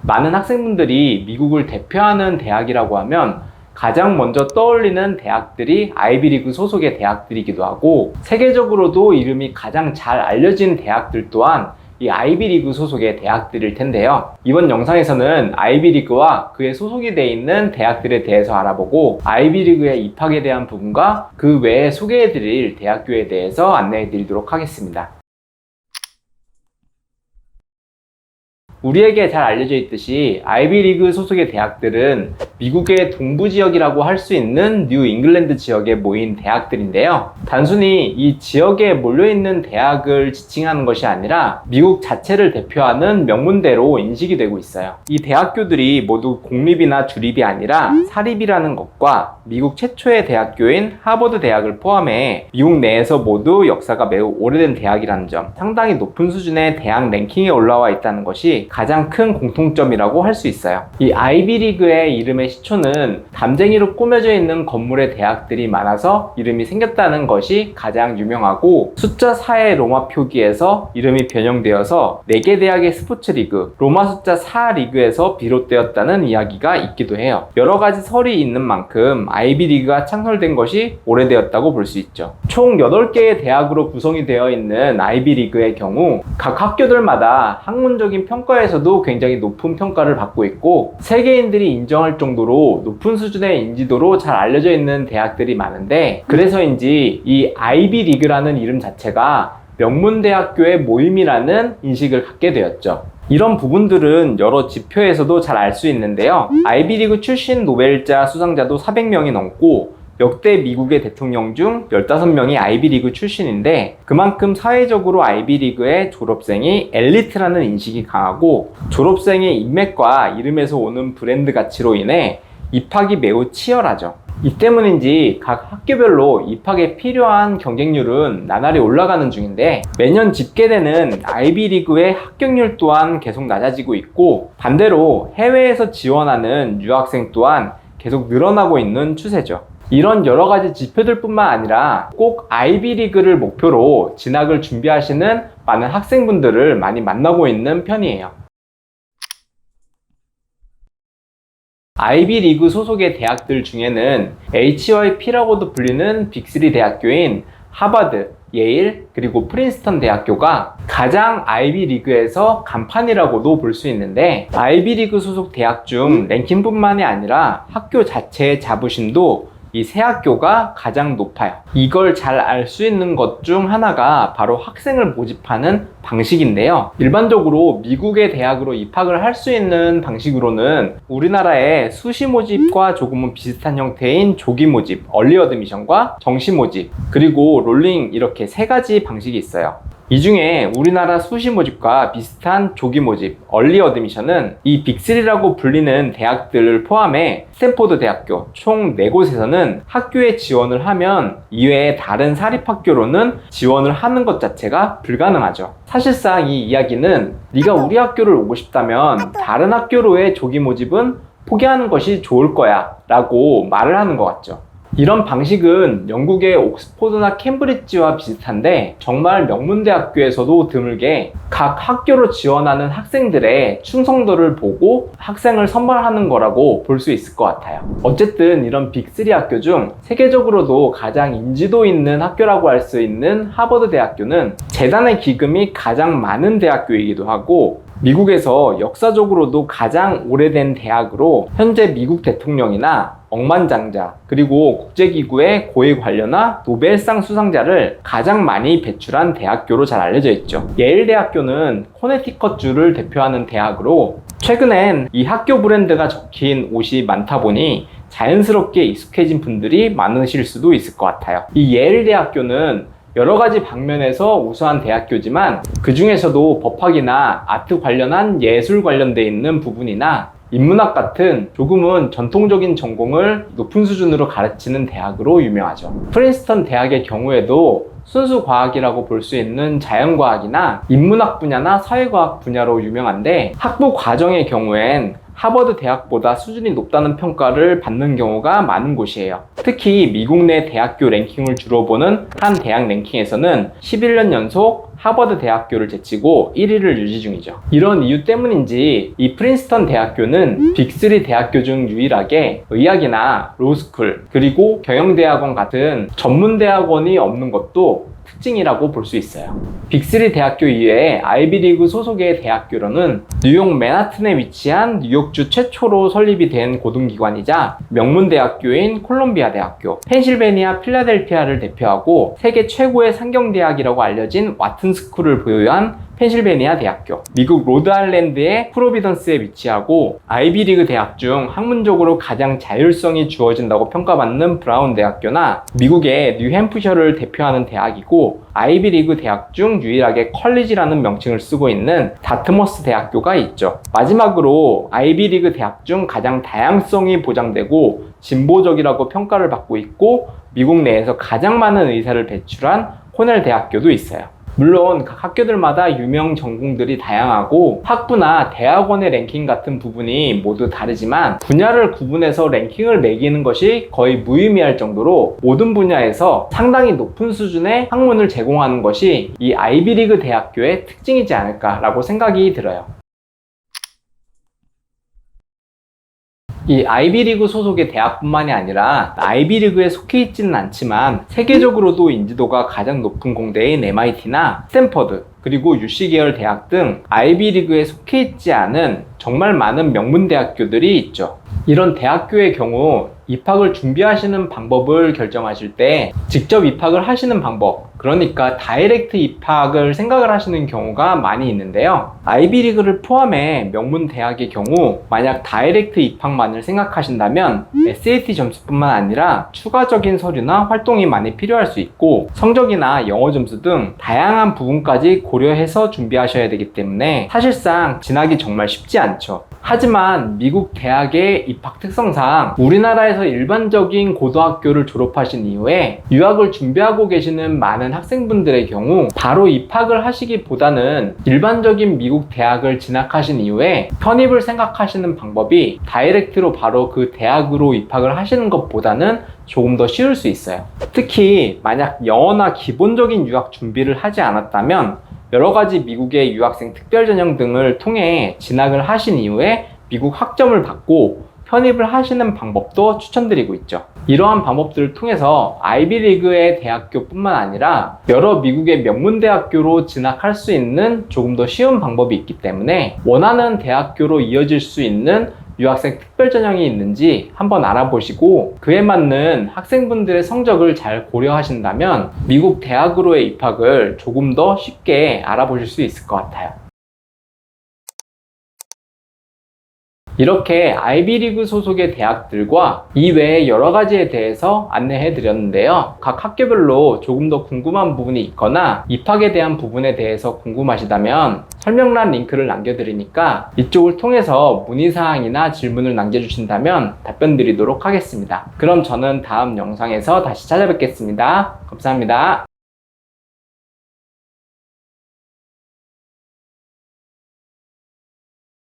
많은 학생분들이 미국을 대표하는 대학이라고 하면 가장 먼저 떠올리는 대학들이 아이비리그 소속의 대학들이기도 하고, 세계적으로도 이름이 가장 잘 알려진 대학들 또한 이 아이비리그 소속의 대학들일 텐데요. 이번 영상에서는 아이비리그와 그에 소속이 되어 있는 대학들에 대해서 알아보고, 아이비리그에 입학에 대한 부분과 그 외에 소개해드릴 대학교에 대해서 안내해드리도록 하겠습니다. 우리에게 잘 알려져 있듯이 아이비리그 소속의 대학들은 미국의 동부 지역이라고 할 수 있는 뉴 잉글랜드 지역에 모인 대학들인데요. 단순히 이 지역에 몰려있는 대학을 지칭하는 것이 아니라 미국 자체를 대표하는 명문대로 인식이 되고 있어요. 이 대학교들이 모두 공립이나 주립이 아니라 사립이라는 것과 미국 최초의 대학교인 하버드 대학을 포함해 미국 내에서 모두 역사가 매우 오래된 대학이라는 점, 상당히 높은 수준의 대학 랭킹에 올라와 있다는 것이 가장 큰 공통점이라고 할 수 있어요. 이 아이비리그의 이름의 시초는 담쟁이로 꾸며져 있는 건물의 대학들이 많아서 이름이 생겼다는 것이 가장 유명하고, 숫자 4의 로마 표기에서 이름이 변형되어서 4개 대학의 스포츠 리그, 로마 숫자 4 리그에서 비롯되었다는 이야기가 있기도 해요. 여러 가지 설이 있는 만큼 아이비리그가 창설된 것이 오래되었다고 볼 수 있죠. 총 8개의 대학으로 구성이 되어 있는 아이비리그의 경우 각 학교들마다 학문적인 평가에서도 굉장히 높은 평가를 받고 있고, 세계인들이 인정할 정도로 높은 수준의 인지도로 잘 알려져 있는 대학들이 많은데, 그래서인지 이 아이비리그라는 이름 자체가 명문대학교의 모임이라는 인식을 갖게 되었죠. 이런 부분들은 여러 지표에서도 잘 알 수 있는데요. 아이비리그 출신 노벨자 수상자도 400명이 넘고, 역대 미국의 대통령 중 15명이 아이비리그 출신인데, 그만큼 사회적으로 아이비리그의 졸업생이 엘리트라는 인식이 강하고, 졸업생의 인맥과 이름에서 오는 브랜드 가치로 인해 입학이 매우 치열하죠. 이 때문인지 각 학교별로 입학에 필요한 경쟁률은 나날이 올라가는 중인데, 매년 집계되는 아이비리그의 합격률 또한 계속 낮아지고 있고, 반대로 해외에서 지원하는 유학생 또한 계속 늘어나고 있는 추세죠. 이런 여러 가지 지표들 뿐만 아니라 꼭 아이비리그를 목표로 진학을 준비하시는 많은 학생분들을 많이 만나고 있는 편이에요. 아이비리그 소속의 대학들 중에는 HYP라고도 불리는 빅3 대학교인 하버드, 예일, 그리고 프린스턴 대학교가 가장 아이비리그에서 간판이라고도 볼 수 있는데, 아이비리그 소속 대학 중 랭킹뿐만이 아니라 학교 자체의 자부심도 이 세 학교가 가장 높아요. 이걸 잘 알 수 있는 것 중 하나가 바로 학생을 모집하는 방식인데요. 일반적으로 미국의 대학으로 입학을 할 수 있는 방식으로는 우리나라의 수시 모집과 조금은 비슷한 형태인 조기 모집, 얼리 어드미션과 정시 모집, 그리고 롤링, 이렇게 3가지 방식이 있어요. 이 중에 우리나라 수시 모집과 비슷한 조기 모집, 얼리 어드미션은 이 빅3라고 불리는 대학들을 포함해 스탠포드 대학교 총 4곳에서는 학교에 지원을 하면 이외에 다른 사립학교로는 지원을 하는 것 자체가 불가능하죠. 사실상 이 이야기는 네가 우리 학교를 오고 싶다면 다른 학교로의 조기 모집은 포기하는 것이 좋을 거야 라고 말을 하는 것 같죠. 이런 방식은 영국의 옥스포드나 캠브리지와 비슷한데, 정말 명문대학교에서도 드물게 각 학교로 지원하는 학생들의 충성도를 보고 학생을 선발하는 거라고 볼 수 있을 것 같아요. 어쨌든 이런 빅3 학교 중 세계적으로도 가장 인지도 있는 학교라고 할 수 있는 하버드 대학교는 재단의 기금이 가장 많은 대학교이기도 하고, 미국에서 역사적으로도 가장 오래된 대학으로 현재 미국 대통령이나 억만장자, 그리고 국제기구의 고위 관료나 노벨상 수상자를 가장 많이 배출한 대학교로 잘 알려져 있죠. 예일 대학교는 코네티컷주를 대표하는 대학으로, 최근엔 이 학교 브랜드가 적힌 옷이 많다 보니 자연스럽게 익숙해진 분들이 많으실 수도 있을 것 같아요. 이 예일 대학교는 여러 가지 방면에서 우수한 대학교지만, 그 중에서도 법학이나 아트 관련한 예술 관련돼 있는 부분이나 인문학 같은 조금은 전통적인 전공을 높은 수준으로 가르치는 대학으로 유명하죠. 프린스턴 대학의 경우에도 순수 과학이라고 볼 수 있는 자연과학이나 인문학 분야나 사회과학 분야로 유명한데, 학부 과정의 경우엔 하버드 대학보다 수준이 높다는 평가를 받는 경우가 많은 곳이에요. 특히 미국 내 대학교 랭킹을 주로 보는 한 대학 랭킹에서는 11년 연속 하버드 대학교를 제치고 1위를 유지 중이죠. 이런 이유 때문인지 이 프린스턴 대학교는 빅3 대학교 중 유일하게 의학이나 로스쿨 그리고 경영대학원 같은 전문대학원이 없는 것도 특징이라고 볼 수 있어요. 빅3 대학교 이외에 아이비리그 소속의 대학교로는 뉴욕 맨하튼에 위치한 뉴욕주 최초로 설립이 된 고등기관이자 명문대학교인 콜롬비아 대학교, 펜실베니아 필라델피아를 대표하고 세계 최고의 상경대학이라고 알려진 와튼스쿨을 보유한 펜실베니아 대학교, 미국 로드아일랜드의 프로비던스에 위치하고 아이비리그 대학 중 학문적으로 가장 자율성이 주어진다고 평가받는 브라운 대학교나 미국의 뉴햄프셔를 대표하는 대학이고 아이비리그 대학 중 유일하게 컬리지라는 명칭을 쓰고 있는 다트머스 대학교가 있죠. 마지막으로 아이비리그 대학 중 가장 다양성이 보장되고 진보적이라고 평가를 받고 있고 미국 내에서 가장 많은 의사를 배출한 코넬 대학교도 있어요. 물론 각 학교들마다 유명 전공들이 다양하고 학부나 대학원의 랭킹 같은 부분이 모두 다르지만 분야를 구분해서 랭킹을 매기는 것이 거의 무의미할 정도로 모든 분야에서 상당히 높은 수준의 학문을 제공하는 것이 이 아이비리그 대학교의 특징이지 않을까라고 생각이 들어요. 이 아이비리그 소속의 대학뿐만이 아니라 아이비리그에 속해 있지는 않지만 세계적으로도 인지도가 가장 높은 공대인 MIT나 스탠퍼드 그리고 UC 계열 대학 등 아이비리그에 속해 있지 않은 정말 많은 명문대학교들이 있죠. 이런 대학교의 경우 입학을 준비하시는 방법을 결정하실 때 직접 입학을 하시는 방법, 그러니까 다이렉트 입학을 생각을 하시는 경우가 많이 있는데요. 아이비리그를 포함해 명문 대학의 경우 만약 다이렉트 입학만을 생각하신다면 SAT 점수뿐만 아니라 추가적인 서류나 활동이 많이 필요할 수 있고 성적이나 영어 점수 등 다양한 부분까지 고려해서 준비하셔야 되기 때문에 사실상 지나기 정말 쉽지 않죠. 하지만 미국 대학의 입학 특성상 우리나라에서 일반적인 고등학교를 졸업하신 이후에 유학을 준비하고 계시는 많은 학생분들의 경우 바로 입학을 하시기보다는 일반적인 미국 대학을 진학하신 이후에 편입을 생각하시는 방법이 다이렉트로 바로 그 대학으로 입학을 하시는 것보다는 조금 더 쉬울 수 있어요. 특히 만약 영어나 기본적인 유학 준비를 하지 않았다면 여러가지 미국의 유학생 특별전형 등을 통해 진학을 하신 이후에 미국 학점을 받고 편입을 하시는 방법도 추천드리고 있죠. 이러한 방법들을 통해서 아이비리그의 대학교뿐만 아니라 여러 미국의 명문대학교로 진학할 수 있는 조금 더 쉬운 방법이 있기 때문에 원하는 대학교로 이어질 수 있는 유학생 특별전형이 있는지 한번 알아보시고 그에 맞는 학생분들의 성적을 잘 고려하신다면 미국 대학으로의 입학을 조금 더 쉽게 알아보실 수 있을 것 같아요. 이렇게 아이비리그 소속의 대학들과 이외의 여러 가지에 대해서 안내해 드렸는데요. 각 학교별로 조금 더 궁금한 부분이 있거나 입학에 대한 부분에 대해서 궁금하시다면 설명란 링크를 남겨드리니까 이쪽을 통해서 문의사항이나 질문을 남겨주신다면 답변 드리도록 하겠습니다. 그럼 저는 다음 영상에서 다시 찾아뵙겠습니다. 감사합니다.